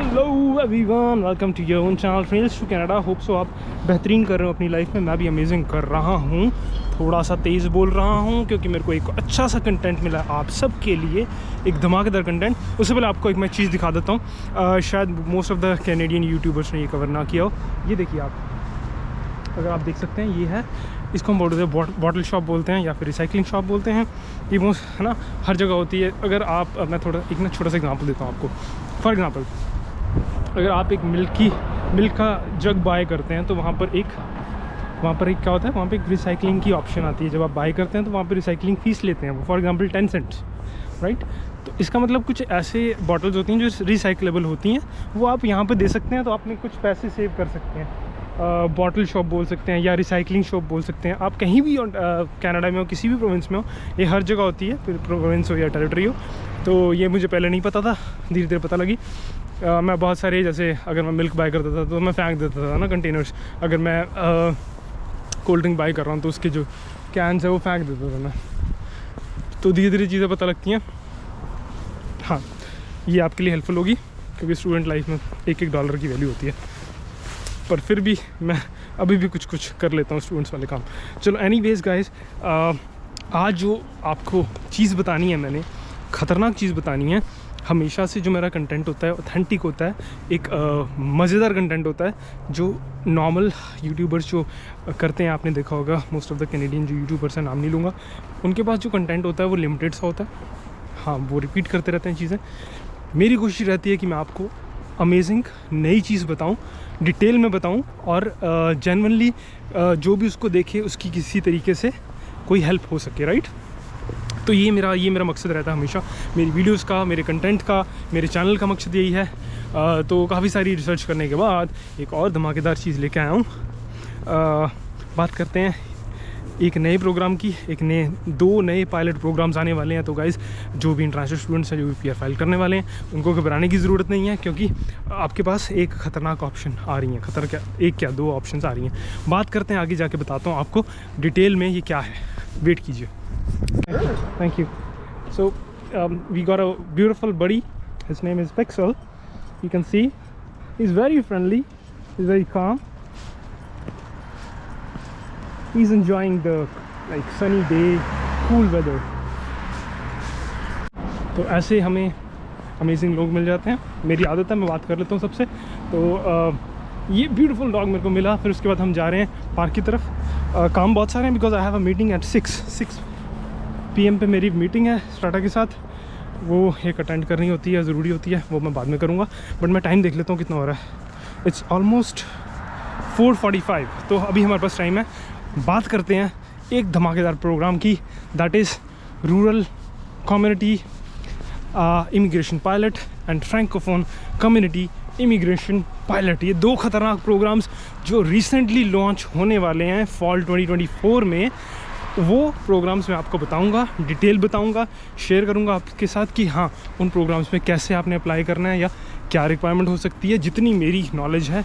Hello everyone, welcome to your own channel Trails to Canada. Hope so आप बेहतरीन कर रहे हो अपनी लाइफ में। मैं भी अमेजिंग कर रहा हूँ। थोड़ा सा तेज़ बोल रहा हूँ क्योंकि मेरे को एक अच्छा सा कंटेंट मिला आप सब के लिए, एक धमाकेदार कंटेंट। उससे पहले आपको एक मैं चीज़ दिखा देता हूँ। शायद most of the Canadian YouTubers ने ये कवर ना किया हो। ये देखिए आप, अगर आप देख सकते हैं, ये है, इसको हम बोलते हैं बॉटल शॉप बोलते हैं या फिर रिसाइकलिंग शॉप बोलते हैं। ये मोस्ट है ना, हर जगह होती है। अगर आप, मैं थोड़ा एक ना छोटा सा एग्जांपल देता हूँ आपको। फॉर एग्जांपल, अगर आप एक मिल्क का जग बाय करते हैं तो वहाँ पर एक क्या होता है, वहाँ पे एक रिसाइकलिंग की ऑप्शन आती है। जब आप बाय करते हैं तो वहाँ पे रिसाइकलिंग फ़ीस लेते हैं वो, फॉर एग्जांपल 10 सेंट्स, राइट। तो इसका मतलब कुछ ऐसे बॉटल्स होती हैं जो रिसाइकलेबल होती हैं, वो आप यहाँ पे दे सकते हैं, तो आपने कुछ पैसे सेव कर सकते हैं। बॉटल शॉप बोल सकते हैं या रिसाइकलिंग शॉप बोल सकते हैं। आप कहीं भी कनाडा में हो, किसी भी प्रोविंस में हो, ये हर जगह होती है, फिर प्रोविंस हो या टेरिटरी हो। तो ये मुझे पहले नहीं पता था, धीरे धीरे पता लगी। मैं बहुत सारे, जैसे अगर मैं मिल्क बाय करता था तो मैं फेंक देता था ना कंटेनर्स। अगर मैं कोल्ड ड्रिंक बाय कर रहा हूँ तो उसके जो कैंस है वो फेंक देता था मैं। तो धीरे धीरे चीज़ें पता लगती हैं। हाँ, ये आपके लिए हेल्पफुल होगी क्योंकि स्टूडेंट लाइफ में $1 की वैल्यू होती है। पर फिर भी मैं अभी भी कुछ कर लेता हूँ स्टूडेंट्स वाले काम। चलो एनीवेज गाइस, आज जो आपको चीज़ बतानी है, मैंने ख़तरनाक चीज़ बतानी है। हमेशा से जो मेरा कंटेंट होता है ऑथेंटिक होता है, एक मज़ेदार कंटेंट होता है जो नॉर्मल यूट्यूबर्स जो करते हैं। आपने देखा होगा मोस्ट ऑफ द कैनेडियन जो यूट्यूबर्स हैं, नाम नहीं लूँगा, उनके पास जो कंटेंट होता है वो लिमिटेड सा होता है। हाँ, वो रिपीट करते रहते हैं चीज़ें। मेरी कोशिश रहती है कि मैं आपको अमेजिंग नई चीज़ बताऊं, डिटेल में बताऊं, और जेन्युइनली जो भी उसको देखे उसकी किसी तरीके से कोई हेल्प हो सके, राइट। तो ये मेरा मकसद रहता है हमेशा, मेरी वीडियोस का, मेरे कंटेंट का, मेरे चैनल का मकसद यही है। तो काफ़ी सारी रिसर्च करने के बाद एक और धमाकेदार चीज़ लेके आया हूँ। बात करते हैं एक नए प्रोग्राम की। दो नए पायलट प्रोग्राम्स आने वाले हैं। तो गाइज़, जो भी इंटरनेशनल स्टूडेंट्स हैं, जो भी PR फाइल करने वाले हैं, उनको घबराने की ज़रूरत नहीं है, क्योंकि आपके पास एक ख़तरनाक ऑप्शन आ रही हैं। एक क्या, दो ऑप्शंस आ रही हैं। बात करते हैं, आगे जाके बताता हूँ आपको डिटेल में ये क्या है। वेट कीजिए। Thank you. So we got a beautiful buddy, his name is Pixel. You can see he is very friendly, he is very calm. He's enjoying the sunny day, cool weather. तो ऐसे हमें amazing लोग मिल जाते हैं। मेरी आदत है, मैं बात कर लेता हूँ सबसे। तो ये ब्यूटीफुल डॉग मेरे को मिला। फिर उसके बाद हम जा रहे हैं पार्क की तरफ। काम बहुत सारे हैं, because I have a meeting at 6 PM पे मेरी मीटिंग है स्टार्टा के साथ। वो एक अटेंड करनी होती है, ज़रूरी होती है, वो मैं बाद में करूँगा। बट मैं टाइम देख लेता हूँ कितना हो रहा है। इट्स ऑलमोस्ट 4:45, तो अभी हमारे पास टाइम है। बात करते हैं एक धमाकेदार प्रोग्राम की, that is rural community immigration pilot and francophone community immigration pilot. ये दो खतरनाक प्रोग्राम्स जो रिसेंटली लॉन्च होने वाले हैं फॉल 2024 में। वो प्रोग्राम्स मैं आपको बताऊंगा, डिटेल बताऊंगा, शेयर करूंगा आपके साथ कि हाँ, उन प्रोग्राम्स में कैसे आपने अप्लाई करना है या क्या रिक्वायरमेंट हो सकती है। जितनी मेरी नॉलेज है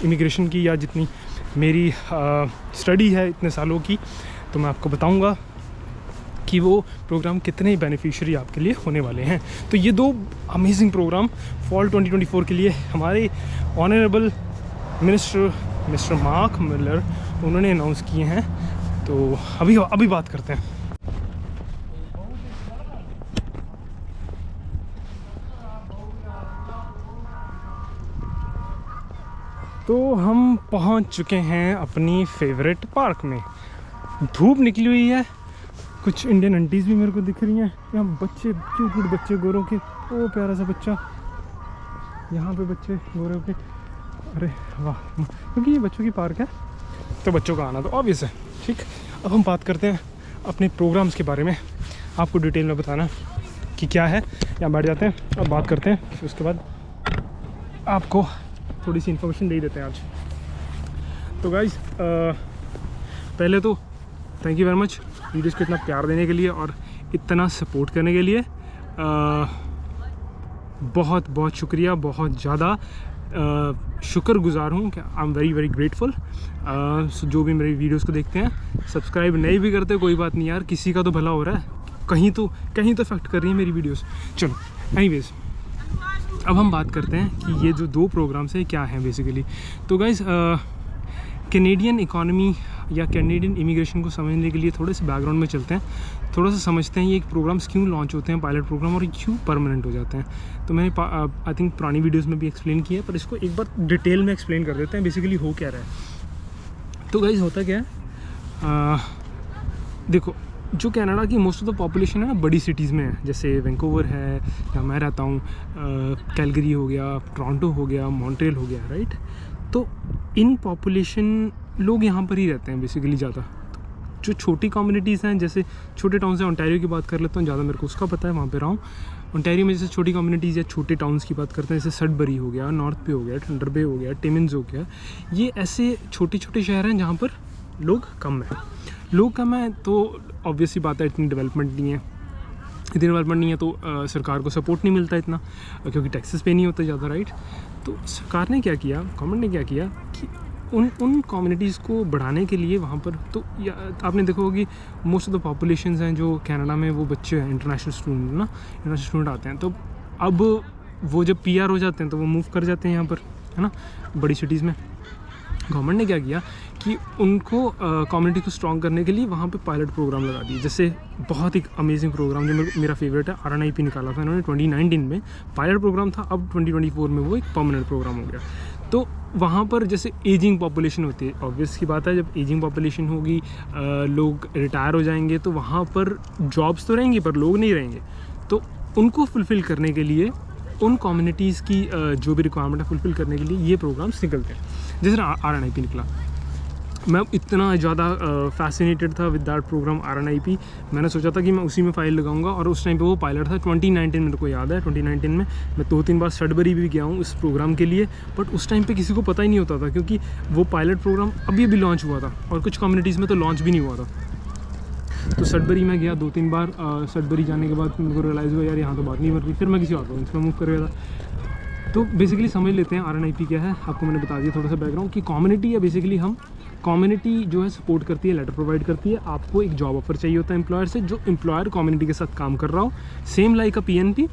इमिग्रेशन की, या जितनी मेरी स्टडी है इतने सालों की, तो मैं आपको बताऊंगा कि वो प्रोग्राम कितने बेनिफिशियरी आपके लिए होने वाले हैं। तो ये दो अमेजिंग प्रोग्राम फॉल 2024 के लिए हमारे ऑनरेबल मिस्टर मार्क मिलर उन्होंने अनाउंस किए हैं। तो अभी बात करते हैं। तो हम पहुंच चुके हैं अपनी फेवरेट पार्क में। धूप निकली हुई है, कुछ इंडियन आंटीज़ भी मेरे को दिख रही हैं। यहाँ बच्चे, क्यूट बच्चे गोरों के, ओ प्यारा सा बच्चा, यहाँ पे बच्चे गोरों के, अरे वाह, क्योंकि ये बच्चों की पार्क है तो बच्चों का आना तो ऑब्वियस है। ठीक, अब हम बात करते हैं अपने प्रोग्राम्स के बारे में। आपको डिटेल में बताना कि क्या है। यहाँ बैठ जाते हैं और बात करते हैं, फिर उसके बाद आपको थोड़ी सी इन्फॉर्मेशन दे देते हैं आज। तो गाइस, पहले तो thank you very much videos को इतना प्यार देने के लिए और इतना सपोर्ट करने के लिए। बहुत बहुत शुक्रिया, बहुत ज़्यादा शुक्रगुजार हूँ कि I am very very grateful. जो भी मेरी वीडियोस को देखते हैं, सब्सक्राइब नहीं भी करते कोई बात नहीं यार, किसी का तो भला हो रहा है, कहीं तो इफेक्ट कर रही है मेरी वीडियोस। चलो एनीवेज, अब हम बात करते हैं कि ये जो 2 प्रोग्राम्स हैं क्या हैं बेसिकली। तो गाइज़ कैनेडियन इकॉनमी या कैनेडियन इमिग्रेशन को समझने के लिए थोड़े से बैकग्राउंड में चलते हैं, थोड़ा सा समझते हैं ये प्रोग्राम्स क्यों लॉन्च होते हैं, पायलट प्रोग्राम, और क्यों परमानेंट हो जाते हैं। तो मैंने आई थिंक पुरानी वीडियोस में भी एक्सप्लेन किया है, पर इसको एक बार डिटेल में एक्सप्लेन कर देते हैं बेसिकली हो क्या रहा है। तो गाइज़ होता क्या है, देखो जो कनाडा की मोस्ट ऑफ द पॉपुलेशन है ना बड़ी सिटीज़ में है, जैसे वैंकूवर है, या मैं रहता हूँ कैलगरी हो गया, टोरंटो हो गया, मॉन्ट्रियल हो गया, राइट। तो इन पॉपुलेशन लोग यहाँ पर ही रहते हैं बेसिकली ज़्यादा। तो जो छोटी कम्युनिटीज़ हैं, जैसे छोटे टाउन से ओंटारियो की बात कर लेता हूँ, ज़्यादा मेरे को उसका पता है, वहाँ पे रहा हूँ। ओंटारियो में जैसे छोटी कम्युनिटीज़ या छोटे टाउन्स की बात करते हैं, जैसे सडबरी हो गया, नॉर्थ पे हो गया, थंडर बे हो गया, टिमिन्स हो गया, ये ऐसे छोटे छोटे शहर हैं जहाँ पर लोग कम हैं। तो ऑब्वियस सी बात है, इतनी डेवलपमेंट नहीं है, तो सरकार को सपोर्ट नहीं मिलता इतना, क्योंकि टैक्सेस पे नहीं होते ज़्यादा, राइट। तो सरकार ने क्या किया, गवर्नमेंट ने क्या किया कि उन कम्युनिटीज़ को बढ़ाने के लिए वहाँ पर, तो आपने देखा होगा कि मोस्ट ऑफ द पॉपुलेशंस हैं जो कनाडा में, वो बच्चे हैं, इंटरनेशनल स्टूडेंट आते हैं। तो अब वो जब PR हो जाते हैं तो वो मूव कर जाते हैं यहाँ पर, है ना, बड़ी सिटीज़ में। गवर्नमेंट ने क्या किया कि उनको कम्युनिटी को स्ट्रॉन्ग करने के लिए वहाँ पे पायलट प्रोग्राम लगा दिए। जैसे बहुत ही अमेजिंग प्रोग्राम जो मेरा फेवरेट है, RNIP निकाला था इन्होंने 2019 में, पायलट प्रोग्राम था। अब 2024 में वो एक परमानेंट प्रोग्राम हो गया। तो वहाँ पर जैसे एजिंग पॉपुलेशन होती है, ऑब्वियस की बात है, जब एजिंग पॉपुलेशन होगी, लोग रिटायर हो जाएंगे, तो वहाँ पर जॉब्स तो रहेंगी पर लोग नहीं रहेंगे। तो उनको फुलफ़िल करने के लिए, उन कम्युनिटीज़ की जो भी रिक्वायरमेंट है फुलफ़िल करने के लिए ये प्रोग्राम्स निकलते हैं। जैसे RNIP निकला, मैं इतना ज़्यादा फैसिनेटेड था विद दैट प्रोग्राम RNIP, मैंने सोचा था कि मैं उसी में फ़ाइल लगाऊंगा, और उस टाइम पे वो पायलट था 2019, मेरे को याद है 2019 में मैं 2-3 बार सडबरी भी गया हूँ इस प्रोग्राम के लिए। बट उस टाइम पे किसी को पता ही नहीं होता था, क्योंकि वो पायलट प्रोग्राम अभी लॉन्च हुआ था, और कुछ कम्युनिटीज़ में तो लॉन्च भी नहीं हुआ था। तो सडबरी में गया 2-3 बार, सडबरी जाने के बाद मेरे को रियलाइज़ हुआ यार यहाँ तो बात नहीं बन रही, फिर मैं किसी और प्रोविंस में मूव कर गया था। तो बेसिकली समझ लेते हैं RNIP क्या है। आपको मैंने बता दिया थोड़ा सा बैकग्राउंड कि कम्युनिटी है, बेसिकली हम कम्युनिटी जो है सपोर्ट करती है, लेटर प्रोवाइड करती है। आपको एक जॉब ऑफर चाहिए होता है एम्प्लॉयर से, जो एम्प्लॉयर कम्युनिटी के साथ काम कर रहा हो, सेम लाइक अ PNP,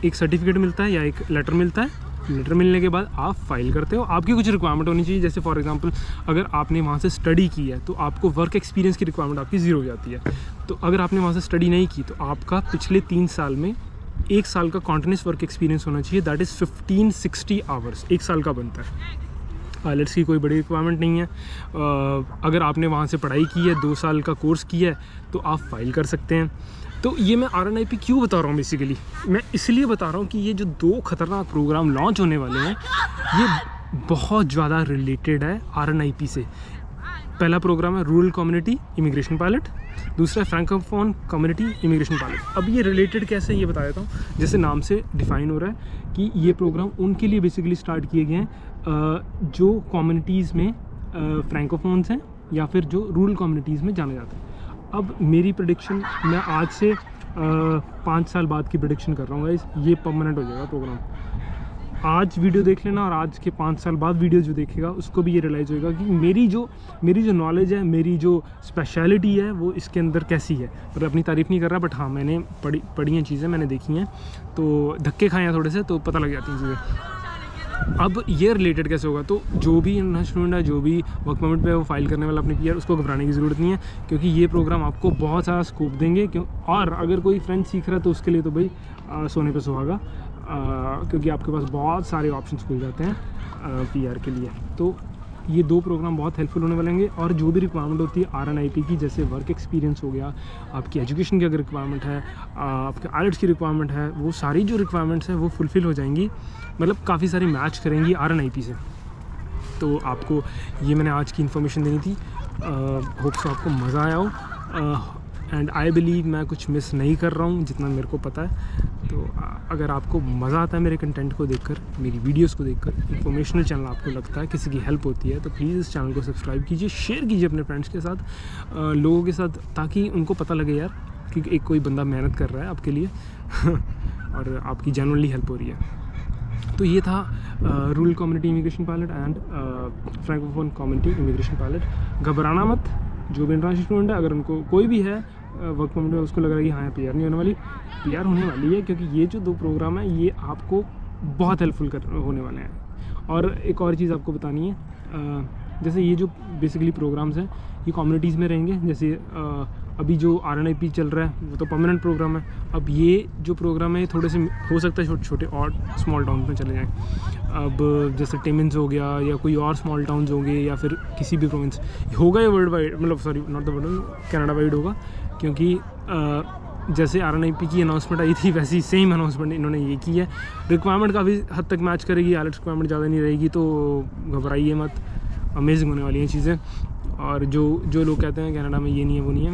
एक सर्टिफिकेट मिलता है या एक लेटर मिलता है। लेटर मिलने के बाद आप फाइल करते हो, आपकी कुछ रिक्वायरमेंट होनी चाहिए। जैसे फॉर एग्जांपल अगर आपने वहाँ से स्टडी की है तो आपको वर्क एक्सपीरियंस की रिक्वायरमेंट आपकी 0 हो जाती है। तो अगर आपने वहाँ से स्टडी नहीं की तो आपका पिछले 3 साल में 1 साल का कॉन्टिन्यूस वर्क एक्सपीरियंस होना चाहिए, दैट इज़ 1560 आवर्स, 1 साल का बनता है। पायलट्स की कोई बड़ी रिक्वायरमेंट नहीं है। अगर आपने वहाँ से पढ़ाई की है, 2 साल का कोर्स किया है, तो आप फाइल कर सकते हैं। तो ये मैं RNIP क्यों बता रहा हूँ, बेसिकली मैं इसलिए बता रहा हूँ कि ये जो 2 खतरनाक प्रोग्राम लॉन्च होने वाले हैं, ये बहुत ज़्यादा रिलेटेड है RNIP से। पहला प्रोग्राम है रूरल कम्युनिटी इमिग्रेशन पायलट, दूसरा है फ्रैंकोफोन कम्युनिटी इमिग्रेशन पायलट। अब ये रिलेटेड कैसे है ये बता देता हूँ। जैसे नाम से डिफाइन हो रहा है कि ये प्रोग्राम उनके लिए बेसिकली स्टार्ट किए गए हैं जो कम्युनिटीज़ में फ्रैंकोफोन्स हैं या फिर जो रूरल कम्युनिटीज़ में जाने जाते हैं। अब मेरी प्रेडिक्शन, मैं आज से 5 साल बाद की प्रेडिक्शन कर रहा हूँ गाइस, ये परमानेंट हो जाएगा प्रोग्राम। आज वीडियो देख लेना और आज के 5 साल बाद वीडियो जो देखेगा उसको भी ये रियलाइज़ होगा कि मेरी जो नॉलेज है, मेरी जो स्पेशलिटी है वो इसके अंदर कैसी है। और अपनी तारीफ़ नहीं कर रहा, बट हाँ मैंने पढ़ी हैं चीज़ें, मैंने देखी हैं, तो धक्के खाए हैं थोड़े से, तो पता लग जाती हैं चीज़ें। अब ये रिलेटेड कैसे होगा, तो जो भी स्टूडेंट है, जो भी वर्क परमिट पे वो फाइल करने वाला अपने PR, उसको घबराने की ज़रूरत नहीं है, क्योंकि ये प्रोग्राम आपको बहुत सारा स्कोप देंगे। और अगर कोई फ्रेंच सीख रहा है तो उसके लिए तो भाई सोने पे सुहागा, क्योंकि आपके पास बहुत सारे ऑप्शंस खुल जाते हैं PR के लिए। तो ये 2 प्रोग्राम बहुत हेल्पफुल होने वाले हैं। और जो भी रिक्वायरमेंट होती है RNIP की, जैसे वर्क एक्सपीरियंस हो गया, आपकी एजुकेशन की अगर रिक्वायरमेंट है, आपके IELTS की रिक्वायरमेंट है, वो सारी जो रिक्वायरमेंट्स हैं वो फुलफ़िल हो जाएंगी, मतलब काफ़ी सारी मैच करेंगी RNIP से। तो आपको ये मैंने आज की इन्फॉर्मेशन देनी थी। होप सो आपको मज़ा आया हो, एंड आई बिलीव मैं कुछ मिस नहीं कर रहा हूँ जितना मेरे को पता है। तो अगर आपको मज़ा आता है मेरे कंटेंट को देखकर, मेरी वीडियोस को देखकर, इन्फॉर्मेशनल चैनल आपको लगता है, किसी की हेल्प होती है, तो प्लीज़ इस चैनल को सब्सक्राइब कीजिए, शेयर कीजिए अपने फ्रेंड्स के साथ, लोगों के साथ, ताकि उनको पता लगे यार कि एक कोई बंदा मेहनत कर रहा है आपके लिए और आपकी जेन्युइनली हेल्प हो रही है। तो ये था rural community immigration pilot and francophone community immigration pilot. घबराना मत, जो भी इंटरनेशनल स्टूडेंट है, अगर उनको कोई भी है वर्क परमिट में, उसको लग रहा है कि हाँ PR नहीं होने वाली, PR होने वाली है, क्योंकि ये जो 2 प्रोग्राम है ये आपको बहुत हेल्पफुल होने वाले हैं। और एक और चीज़ आपको बतानी है, जैसे ये जो बेसिकली प्रोग्राम्स हैं ये कम्युनिटीज़ में रहेंगे। जैसे अभी जो RNIP चल रहा है वो तो परमानेंट प्रोग्राम है। अब ये जो प्रोग्राम है थोड़े से हो सकता है छोटे छोटे और स्मॉल टाउन में चले जाएँ। अब जैसे टिमिन्स हो गया या कोई और स्मॉल टाउन्स होंगे या फिर किसी भी प्रोविंस होगा, ये वर्ल्ड वाइड, मतलब sorry not the world, Canada wide होगा। क्योंकि जैसे RNIP की अनाउंसमेंट आई थी वैसी सेम अनाउंसमेंट इन्होंने ये की है। रिक्वायरमेंट काफ़ी हद तक मैच करेगी, आइलेट्स रिक्वायरमेंट ज़्यादा नहीं रहेगी, तो घबराइए मत, अमेजिंग होने वाली हैं चीज़ें। और जो लोग कहते हैं कनाडा में ये नहीं है वो नहीं है,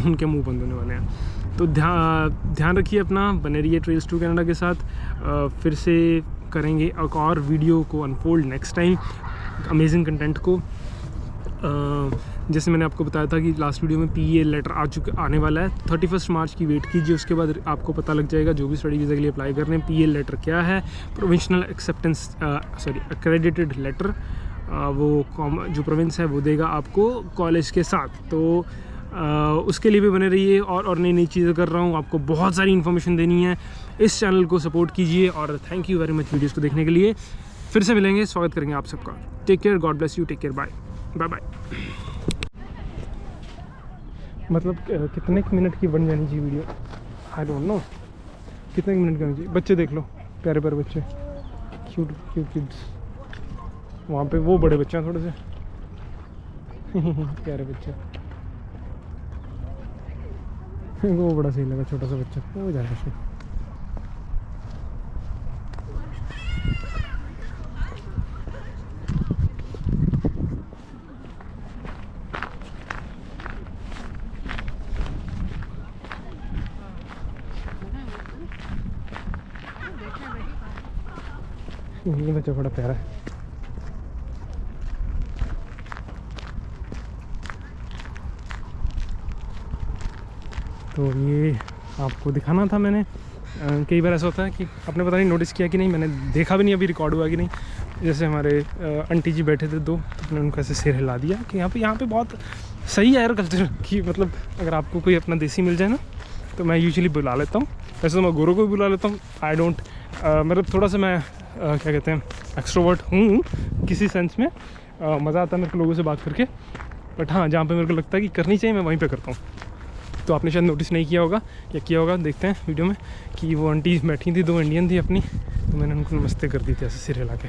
उनके मुंह बंद होने वाले हैं। तो ध्यान रखिए अपना, बने रहिए ट्रेल्स टू कनाडा के साथ। फिर से करेंगे एक और वीडियो को unfold next time, amazing content को। जैसे मैंने आपको बताया था कि लास्ट वीडियो में PEA लेटर आने वाला है, 31 मार्च की वेट कीजिए, उसके बाद आपको पता लग जाएगा जो भी स्टडी वीज़ा के लिए अप्लाई कर रहे हैं PEA लेटर क्या है। प्रोविंशनल एक्सेप्टेंस एक्रेडिटेड लेटर, वो जो प्रोविंस है वो देगा आपको कॉलेज के साथ। तो उसके लिए भी बने रहिए, और नई नई चीज़ें कर रहा हूँ, आपको बहुत सारी इन्फॉर्मेशन देनी है। इस चैनल को सपोर्ट कीजिए और thank you very much videos को देखने के लिए। फिर से मिलेंगे, स्वागत करेंगे आप सबका। Take care, God bless you, take care, bye bye bye. मतलब कितने मिनट की बन जानी चाहिए वीडियो, आई डोंट नो कितने मिनट करनी चाहिए। बच्चे देख लो, प्यारे प्यारे बच्चे, क्यूट क्यूट किड्स। वहाँ पे वो बड़े बच्चे हैं थोड़े से प्यारे बच्चे। वो बड़ा सही लगा, छोटा सा बच्चा, वो जा रहा है। ये बच्चा बड़ा प्यारा है। तो ये आपको दिखाना था मैंने। कई बार ऐसा होता है कि आपने पता नहीं नोटिस किया कि नहीं, मैंने देखा भी नहीं अभी रिकॉर्ड हुआ कि नहीं। जैसे हमारे आंटी जी बैठे थे दो, तो मैंने उनको ऐसे सिर हिला दिया कि यहाँ पे बहुत सही है यार कल्चर की। मतलब अगर आपको कोई अपना देसी मिल जाए ना, तो मैं यूजुअली बुला लेता हूँ। वैसे तो मैं गोरों को भी बुला लेता हूँ, आई डोंट मतलब थोड़ा सा मैं क्या कहते हैं एक्सट्रोवर्ट हूँ किसी सेंस में। मज़ा आता है मेरे को लोगों से बात करके, बट हाँ जहाँ पे मेरे को लगता है कि करनी चाहिए मैं वहीं पे करता हूँ। तो आपने शायद नोटिस नहीं किया होगा या किया होगा, देखते हैं वीडियो में, कि वो आंटी बैठी थी, 2 इंडियन थी अपनी, तो मैंने उनको नमस्ते कर दी थी ऐसे सिर हिला के।